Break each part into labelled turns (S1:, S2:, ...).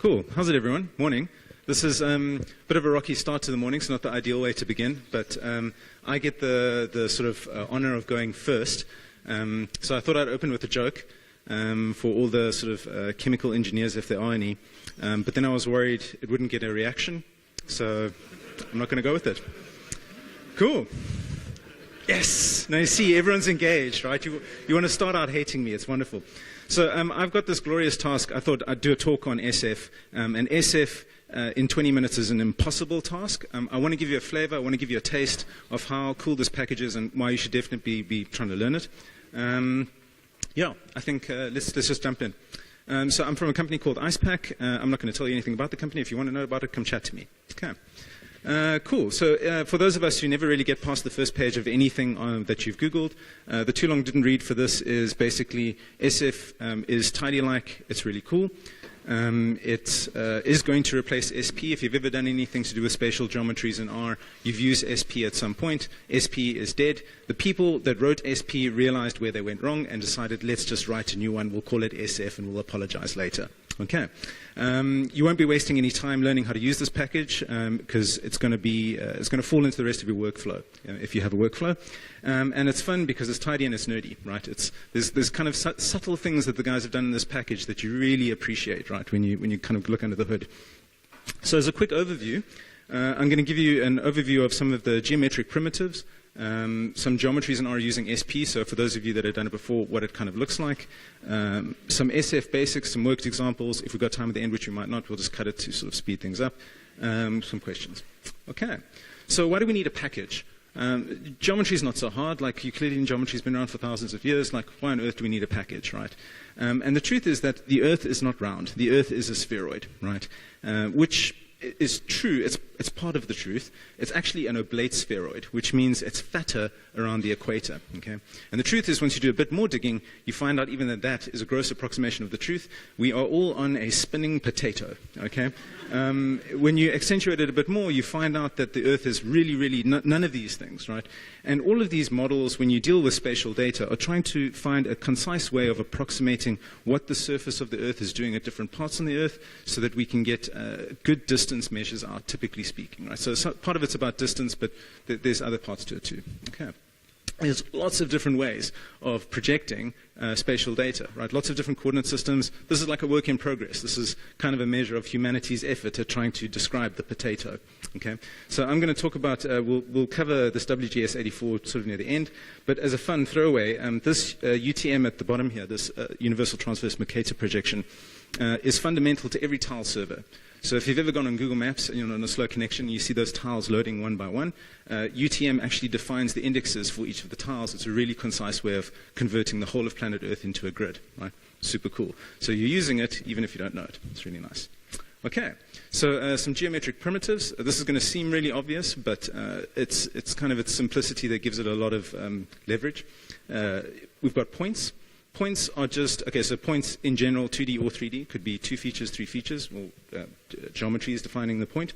S1: Cool. How's it, everyone? Morning. This is a bit of a rocky start to the morning, so not the ideal way to begin, but I get the sort of honor of going first. So I thought I'd open with a joke for all the sort of chemical engineers, if there are any. But then I was worried it wouldn't get a reaction, so I'm not going to go with it. Cool. Yes. Now you see, everyone's engaged, right? You want to start out hating me. It's wonderful. So I've got this glorious task. I thought I'd do a talk on SF. And SF in 20 minutes is an impossible task. I want to give you a flavor. I want to give you a taste of how cool this package is and why you should definitely be trying to learn it. Yeah, I think let's just jump in. So I'm from a company called IcePack. I'm not going to tell you anything about the company. If you want to know about it, come chat to me. Okay. Cool. So for those of us who never really get past the first page of anything that you've Googled, the too long didn't read for this is basically SF is tidy-like. It's really cool. It is going to replace SP. If you've ever done anything to do with spatial geometries in R, you've used SP at some point. SP is dead. The people that wrote SP realized where they went wrong and decided, let's just write a new one. We'll call it SF and we'll apologize later. Okay. You won't be wasting any time learning how to use this package because it's going to fall into the rest of your workflow if you have a workflow. And it's fun because it's tidy and it's nerdy, right? There's kind of subtle things that the guys have done in this package that you really appreciate, right? When you kind of look under the hood. So as a quick overview, I'm going to give you an overview of some of the geometric primitives. Some geometries in R using SP, so for those of you that have done it before, what it kind of looks like. Some SF basics, some worked examples. If we've got time at the end, which we might not, we'll just cut it to sort of speed things up. Some questions. Okay, so why do we need a package? Geometry is not so hard. Like Euclidean geometry has been around for thousands of years. Like, why on earth do we need a package, right? And the truth is that the Earth is not round. The Earth is a spheroid, right? Which is true. It's part of the truth. It's actually an oblate spheroid, which means it's fatter around the equator. Okay? And the truth is, once you do a bit more digging, you find out even that is a gross approximation of the truth. We are all on a spinning potato. Okay? When you accentuate it a bit more, you find out that the Earth is really none of these things, right? And all of these models, when you deal with spatial data, are trying to find a concise way of approximating what the surface of the Earth is doing at different parts on the Earth so that we can get good distance measures out, typically speaking, right? So part of it's about distance, but there's other parts to it too. Okay. There's lots of different ways of projecting spatial data, right? Lots of different coordinate systems. This is like a work in progress. This is kind of a measure of humanity's effort at trying to describe the potato. Okay, so I'm going to talk about. We'll cover this WGS 84 sort of near the end. But as a fun throwaway, this UTM at the bottom here, this Universal Transverse Mercator projection, is fundamental to every tile server. So if you've ever gone on Google Maps and you're on a slow connection, you see those tiles loading one by one. UTM actually defines the indexes for each of the tiles. It's a really concise way of converting the whole of planet Earth into a grid. Right? Super cool. So you're using it even if you don't know it. It's really nice. Okay, so some geometric primitives. This is going to seem really obvious, but it's kind of its simplicity that gives it a lot of leverage. We've got points. Points are just, okay, so points in general, 2D or 3D, could be 2 features, 3 features, or geometry is defining the point.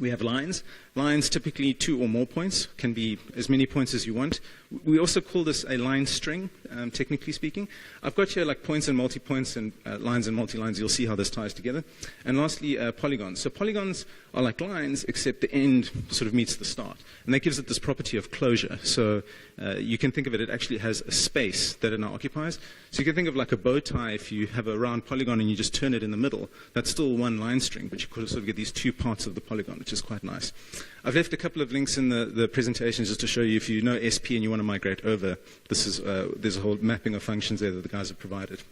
S1: We have lines. Lines, typically 2 or more points, can be as many points as you want. We also call this a line string, technically speaking. I've got here like points and multi-points and lines and multi-lines. You'll see how this ties together. And lastly, polygons. So polygons are like lines, except the end sort of meets the start. And that gives it this property of closure. So you can think of it, it actually has a space that it now occupies. So you can think of like a bow tie. If you have a round polygon and you just turn it in the middle, that's still one line string, but you could sort of get these 2 parts of the polygon, which is quite nice. I've left a couple of links in the presentation just to show you if you know SP and you want to migrate over, this is, there's a whole mapping of functions there that the guys have provided.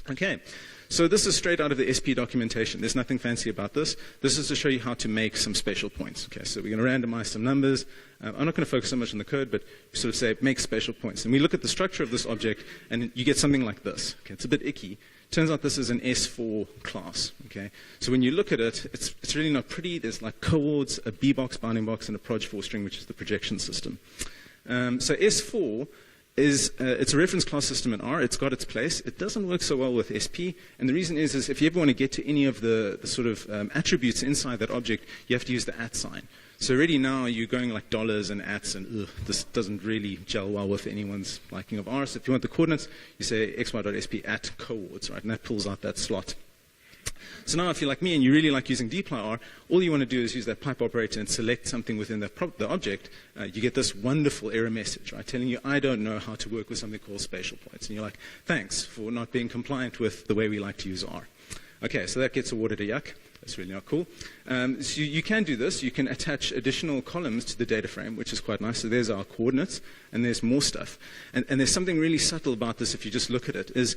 S1: Okay, so this is straight out of the SP documentation. There's nothing fancy about this. This is to show you how to make some spatial points. Okay, so we're going to randomize some numbers. I'm not going to focus so much on the code, but sort of say make spatial points. And we look at the structure of this object, and you get something like this. Okay, it's a bit icky. Turns out this is an S4 class. Okay, so when you look at it, it's really not pretty. There's like coords, a B box, bounding box, and a proj4 string, which is the projection system. So S4 is it's a reference class system in R. It's got its place. It doesn't work so well with SP, and the reason is if you ever want to get to any of the sort of attributes inside that object, you have to use the @ sign. So already now you're going like dollars and ats, and this doesn't really gel well with anyone's liking of R. So if you want the coordinates, you say xy.sp at coords, right? And that pulls out that slot. So now if you're like me and you really like using dplyr, all you want to do is use that pipe operator and select something within the object. You get this wonderful error message, right, telling you, I don't know how to work with something called spatial points. And you're like, thanks for not being compliant with the way we like to use R. Okay, so that gets awarded a yuck. That's really not cool. So you can do this. You can attach additional columns to the data frame, which is quite nice. So there's our coordinates, and there's more stuff. And there's something really subtle about this if you just look at it, is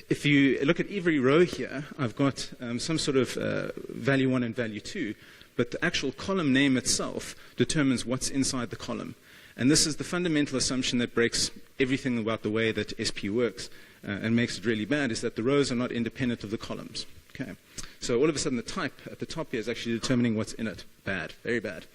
S1: if you look at every row here, I've got some sort of value 1 and value 2, but the actual column name itself determines what's inside the column. And this is the fundamental assumption that breaks everything about the way that SP works and makes it really bad, is that the rows are not independent of the columns. Okay. So all of a sudden the type at the top here is actually determining what's in it. Bad. Very bad.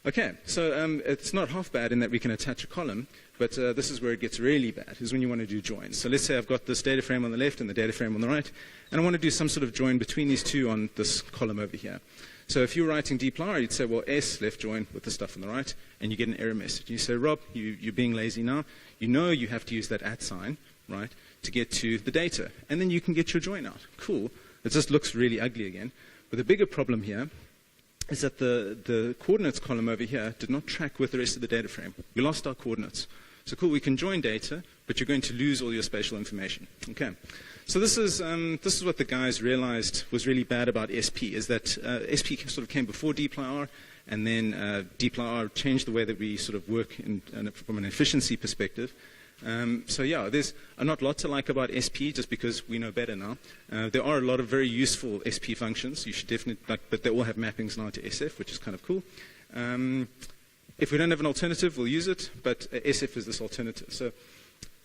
S1: Okay. So it's not half bad in that we can attach a column, but this is where it gets really bad, is when you want to do joins. So let's say I've got this data frame on the left and the data frame on the right, and I want to do some sort of join between these two on this column over here. So if you're writing dplyr, you'd say, well, S left join with the stuff on the right, and you get an error message. You say, Rob, you're being lazy now. You know you have to use that @ sign, right, to get to the data. And then you can get your join out. Cool. It just looks really ugly again. But the bigger problem here is that the coordinates column over here did not track with the rest of the data frame. We lost our coordinates. So cool, we can join data, but you're going to lose all your spatial information. Okay. So this is what the guys realized was really bad about SP, is that SP sort of came before dplyr, and then dplyr changed the way that we sort of work from an efficiency perspective. So yeah, there's not a lot to like about SP, just because we know better now. There are a lot of very useful SP functions. You should definitely, but they all have mappings now to SF, which is kind of cool. If we don't have an alternative, we'll use it, but SF is this alternative. So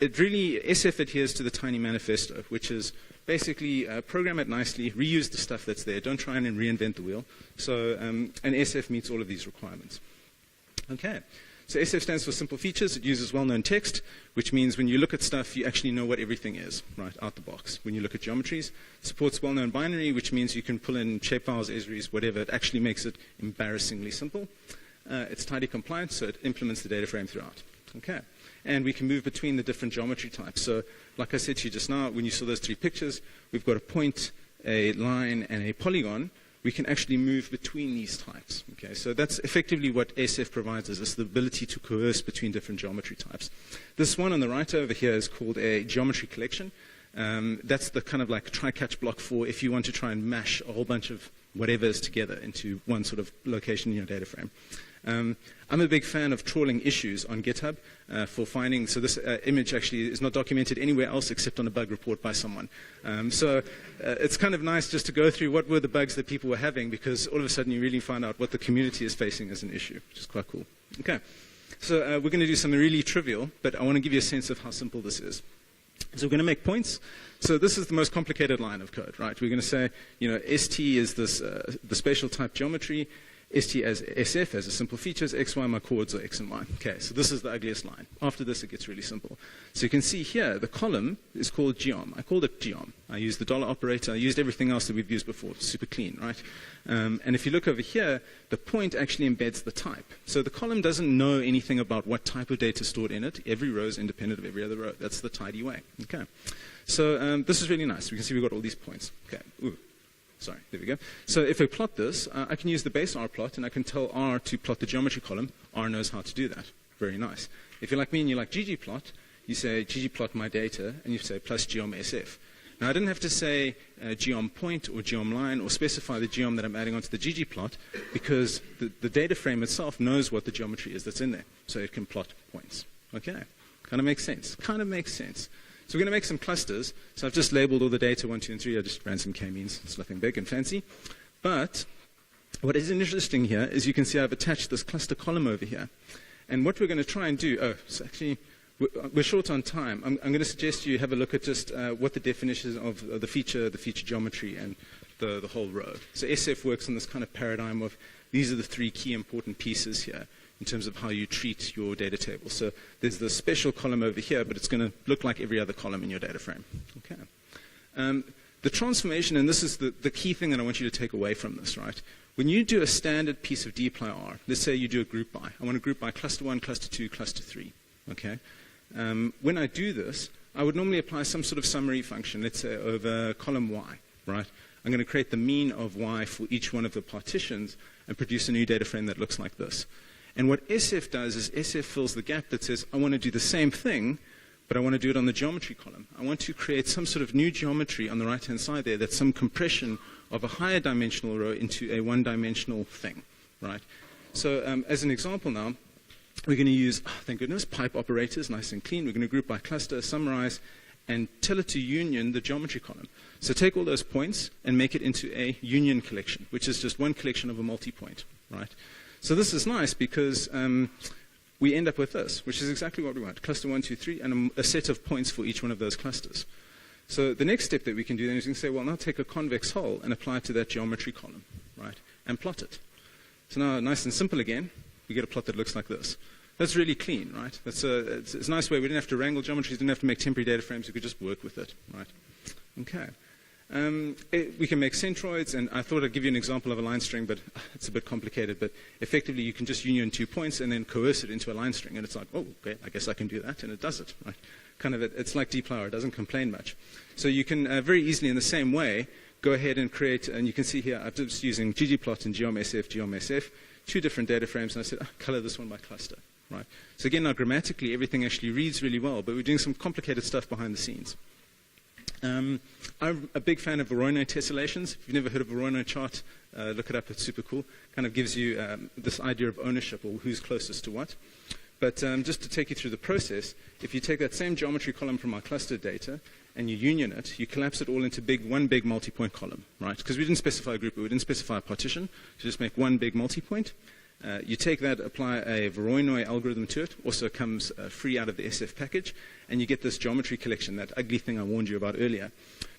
S1: it really, SF adheres to the Tiny Manifesto, which is basically program it nicely, reuse the stuff that's there, don't try and reinvent the wheel. So, and SF meets all of these requirements. Okay. So SF stands for simple features. It uses well-known text, which means when you look at stuff, you actually know what everything is, right, out the box. When you look at geometries, it supports well-known binary, which means you can pull in shapefiles, esris, whatever. It actually makes it embarrassingly simple. It's tidy compliant, so it implements the data frame throughout. Okay. And we can move between the different geometry types. So like I said to you just now, when you saw those 3 pictures, we've got a point, a line, and a polygon. We can actually move between these types. Okay, so that's effectively what SF provides us, is the ability to coerce between different geometry types. This one on the right over here is called a geometry collection. That's the kind of like try-catch block for if you want to try and mash a whole bunch of whatever's together into one sort of location in your data frame. I'm a big fan of trawling issues on GitHub for finding, so this image actually is not documented anywhere else except on a bug report by someone. So it's kind of nice just to go through what were the bugs that people were having, because all of a sudden you really find out what the community is facing as an issue, which is quite cool. Okay, so we're going to do something really trivial, but I want to give you a sense of how simple this is. So we're going to make points. So this is the most complicated line of code, right? We're going to say, you know, ST is this, the spatial type geometry. ST as SF as a simple features, X, Y, my chords are X and Y. Okay, so this is the ugliest line. After this, it gets really simple. So you can see here, the column is called geom. I called it geom. I used the dollar operator. I used everything else that we've used before. Super clean, right? And if you look over here, the point actually embeds the type. So the column doesn't know anything about what type of data is stored in it. Every row is independent of every other row. That's the tidy way. Okay. So this is really nice. We can see we've got all these points. Okay. Ooh. Sorry, there we go. So if I plot this, I can use the base R plot, and I can tell R to plot the geometry column. R knows how to do that. Very nice. If you're like me and you like ggplot, you say ggplot my data, and you say plus geom SF. Now, I didn't have to say geom point or geom line or specify the geom that I'm adding onto the ggplot, because the data frame itself knows what the geometry is that's in there, so it can plot points. Okay, kind of makes sense. Kind of makes sense. So we're going to make some clusters. So I've just labeled all the data 1, 2, and 3. I just ran some k-means. It's nothing big and fancy. But what is interesting here is you can see I've attached this cluster column over here. And what we're going to try and do, so actually, we're short on time. I'm going to suggest you have a look at just what the definition of the feature geometry, and the whole row. So SF works on this kind of paradigm of these are the 3 key important pieces here in terms of how you treat your data table. So there's the special column over here, but it's going to look like every other column in your data frame. Okay. The transformation, and this is the key thing that I want you to take away from this, right? When you do a standard piece of dplyr, let's say you do a group by. I want to group by cluster 1, cluster 2, cluster 3. Okay. When I do this, I would normally apply some sort of summary function, let's say over column Y, right? I'm going to create the mean of y for each one of the partitions and produce a new data frame that looks like this. And what SF does is SF fills the gap that says, I want to do the same thing, but I want to do it on the geometry column. I want to create some sort of new geometry on the right-hand side there that's some compression of a higher dimensional row into a one-dimensional thing, right? So as an example now, we're going to use, thank goodness, pipe operators, nice and clean. We're going to group by cluster, summarize, and tell it to union the geometry column. So take all those points and make it into a union collection, which is just one collection of a multi-point, right? So this is nice because we end up with this, which is exactly what we want. Cluster 1, 2, 3, and a set of points for each one of those clusters. So the next step that we can do then is we can say, well, now take a convex hull and apply it to that geometry column, right? And plot it. So now, nice and simple again, we get a plot that looks like this. That's really clean, right? It's a nice way. We didn't have to wrangle geometries, didn't have to make temporary data frames. We could just work with it, right? Okay. We can make centroids, and I thought I'd give you an example of a line string, but it's a bit complicated. But effectively, you can just union 2 points and then coerce it into a line string. And it's like, oh, okay, I guess I can do that, and it does it, right? Kind of, it's like dplyr, it doesn't complain much. So you can very easily, in the same way, go ahead and create, and you can see here, I'm just using ggplot and geomsf, 2 different data frames, and I said, color this one by cluster, right? So again, now grammatically, everything actually reads really well, but we're doing some complicated stuff behind the scenes. I'm a big fan of Voronoi tessellations. If you've never heard of Voronoi chart, look it up, it's super cool. Kind of gives you this idea of ownership, or who's closest to what. But just to take you through the process, if you take that same geometry column from our cluster data and you union it, you collapse it all into one big multi-point column, right? Because we didn't specify a group, but we didn't specify a partition. So just make one big multi-point. You take that, apply a Voronoi algorithm to it, also comes free out of the SF package, and you get this geometry collection, that ugly thing I warned you about earlier.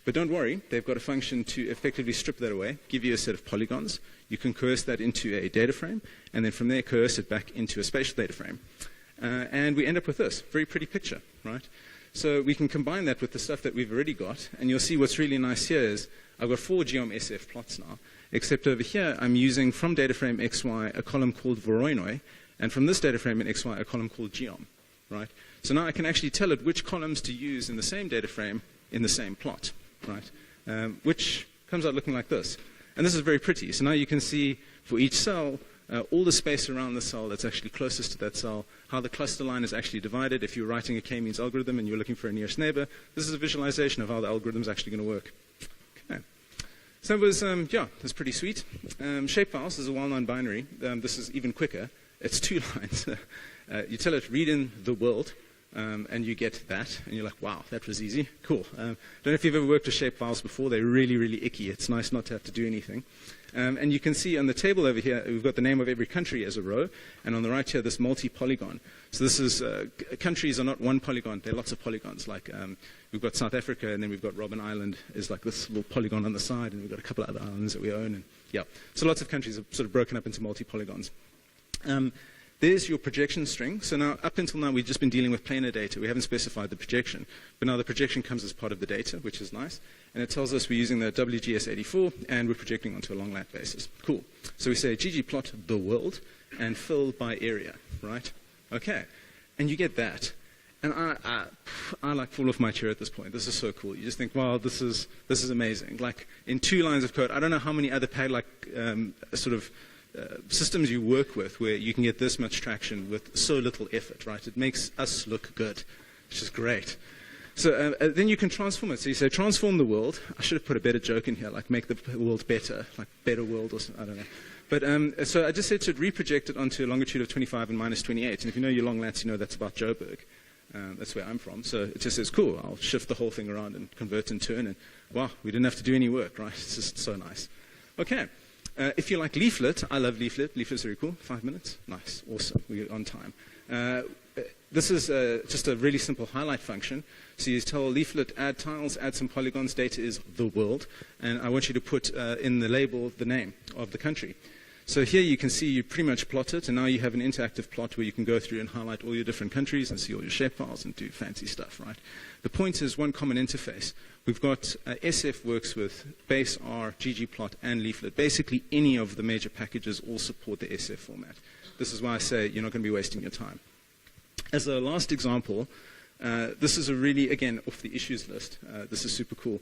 S1: But don't worry, they've got a function to effectively strip that away, give you a set of polygons. You can coerce that into a data frame, and then from there coerce it back into a spatial data frame. And we end up with this very pretty picture, right? So we can combine that with the stuff that we've already got, and you'll see what's really nice here is I've got 4 geom-SF plots now, except over here I'm using from data frame XY a column called Voronoi, and from this data frame in XY a column called geom, right? So now I can actually tell it which columns to use in the same data frame in the same plot, right? Which comes out looking like this. And this is very pretty. So now you can see for each cell all the space around the cell that's actually closest to that cell, how the cluster line is actually divided. If you're writing a k-means algorithm and you're looking for a nearest neighbor, this is a visualization of how the algorithm is actually going to work. Okay. So it was, that's pretty sweet. Shapefiles is a well-known binary. This is even quicker. It's 2 lines. You tell it, read in the world, and you get that. And you're like, wow, that was easy. Cool. Don't know if you've ever worked with shapefiles before. They're really, really icky. It's nice not to have to do anything. And you can see on the table over here, we've got the name of every country as a row, and on the right here, this multi-polygon. So this is, countries are not one polygon, they're lots of polygons. Like we've got South Africa, and then we've got Robben Island is like this little polygon on the side, and we've got a couple of other islands that we own. And yeah, so lots of countries are sort of broken up into multi-polygons. There's your projection string. So now, up until now, we've just been dealing with planar data. We haven't specified the projection. But now the projection comes as part of the data, which is nice. And it tells us we're using the WGS84, and we're projecting onto a long lat basis. Cool. So we say ggplot the world, and fill by area, right? Okay. And you get that. And I like fall off my chair at this point. This is so cool. You just think, wow, this is amazing. Like, in 2 lines of code, I don't know how many other systems you work with where you can get this much traction with so little effort, right? It makes us look good, which is great. So then you can transform it. So you say, transform the world. I should have put a better joke in here, like make the world better, like better world or something, I don't know. But so I just said to reproject it onto a longitude of 25 and minus 28. And if you know your long lats, you know that's about Joburg. That's where I'm from. So it just says, cool, I'll shift the whole thing around and convert and turn. And wow, we didn't have to do any work, right? It's just so nice. Okay. If you like Leaflet, I love Leaflet. Leaflet's very cool. 5 minutes. Nice. Awesome. We're on time. This is just a really simple highlight function. So you tell Leaflet, add tiles, add some polygons. Data is the world. And I want you to put in the label the name of the country. So here you can see you pretty much plot it. And now you have an interactive plot where you can go through and highlight all your different countries and see all your shapefiles and do fancy stuff, right? The point is one common interface. We've got SF works with base R, ggplot, and Leaflet. Basically, any of the major packages all support the SF format. This is why I say you're not going to be wasting your time. As a last example, this is a really, again, off the issues list. This is super cool.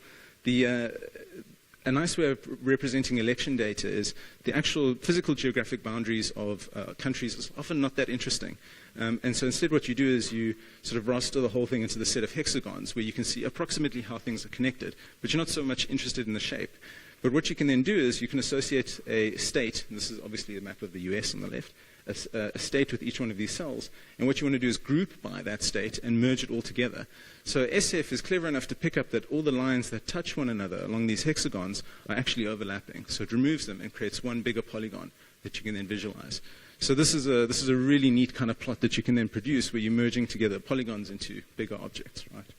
S1: a nice way of representing election data is the actual physical geographic boundaries of countries is often not that interesting. And so instead what you do is you sort of raster the whole thing into the set of hexagons where you can see approximately how things are connected, but you're not so much interested in the shape. But what you can then do is you can associate a state, and this is obviously a map of the US on the left, a state with each one of these cells. And what you want to do is group by that state and merge it all together. So SF is clever enough to pick up that all the lines that touch one another along these hexagons are actually overlapping. So it removes them and creates one bigger polygon that you can then visualize. So this is a really neat kind of plot that you can then produce where you're merging together polygons into bigger objects, right?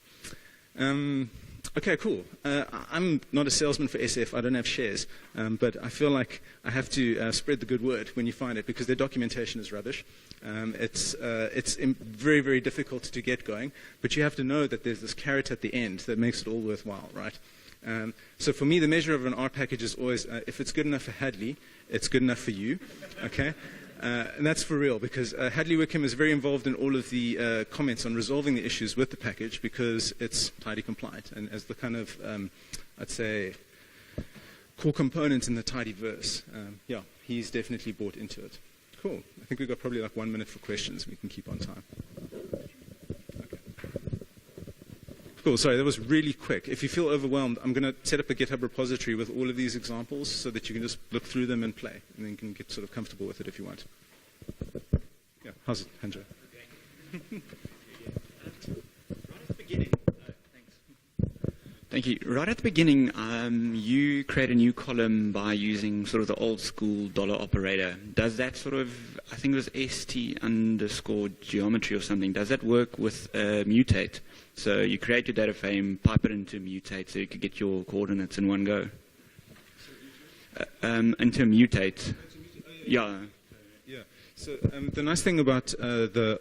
S1: Okay, cool. I'm not a salesman for SF. I don't have shares. But I feel like I have to spread the good word when you find it because their documentation is rubbish. It's very, very difficult to get going. But you have to know that there's this carrot at the end that makes it all worthwhile, right? So for me, the measure of an R package is always, if it's good enough for Hadley, it's good enough for you, okay? And that's for real, because Hadley Wickham is very involved in all of the comments on resolving the issues with the package because it's tidy compliant. And as the kind of, I'd say, core component in the tidyverse, yeah, he's definitely bought into it. Cool. I think we've got probably like 1 minute for questions. We can keep on time. Okay. Cool. Sorry, that was really quick. If you feel overwhelmed, I'm going to set up a GitHub repository with all of these examples so that you can just look through them and play. And then you can get sort of comfortable with it if you want. Yeah. How's it, Hanjo?
S2: Okay. Right at the beginning. Thank you. Right at the beginning, you create a new column by using sort of the old school dollar operator. Does that sort of, I think it was st_geometry or something, does that work with mutate? So you create your data frame, pipe it into mutate so you could get your coordinates in one go. Into mutate. Yeah.
S1: Yeah. So the nice thing about the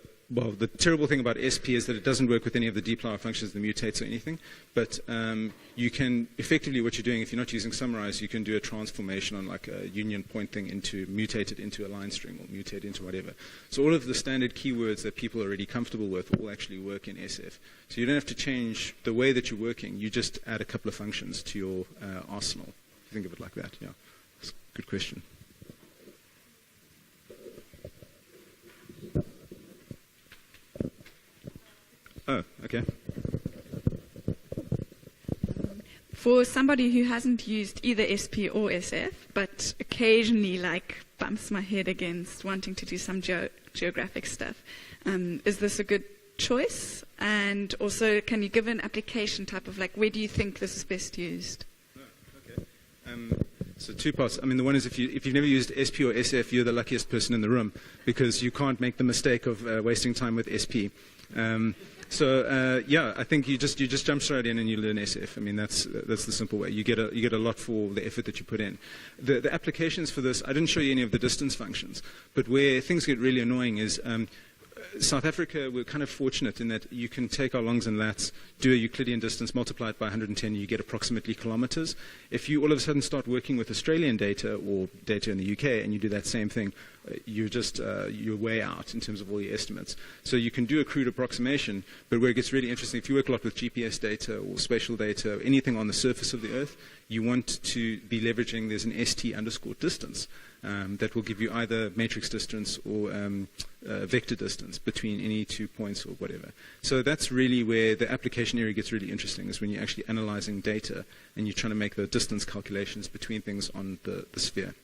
S1: terrible thing about SP is that it doesn't work with any of the dplyr functions, the mutates or anything. But you can, effectively what you're doing, if you're not using summarize, you can do a transformation on like a union point thing into, mutate it into a line string or mutate into whatever. So all of the standard keywords that people are already comfortable with all actually work in SF. So you don't have to change the way that you're working. You just add a couple of functions to your arsenal. If you think of it like that, yeah. That's a good question. Oh, okay.
S3: For somebody who hasn't used either SP or SF, but occasionally like bumps my head against wanting to do some geographic stuff, is this a good choice? And also, can you give an application type of like, where do you think this is best used?
S1: Oh, okay. So two parts. I mean, the one is if you've never used SP or SF, you're the luckiest person in the room because you can't make the mistake of wasting time with SP. Yeah, I think you just jump straight in and you learn SF. I mean, that's the simple way. You get a lot for the effort that you put in. The applications for this, I didn't show you any of the distance functions, but where things get really annoying is South Africa, we're kind of fortunate in that you can take our longs and lats, do a Euclidean distance, multiply it by 110, and you get approximately kilometers. If you all of a sudden start working with Australian data or data in the UK and you do that same thing, you're way out in terms of all your estimates. So you can do a crude approximation, but where it gets really interesting, if you work a lot with GPS data or spatial data, or anything on the surface of the Earth, you want to be leveraging, there's an st_distance. That will give you either matrix distance or vector distance between any 2 points or whatever. So that's really where the application area gets really interesting, is when you're actually analyzing data and you're trying to make the distance calculations between things on the sphere.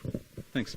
S1: Cool. Thanks.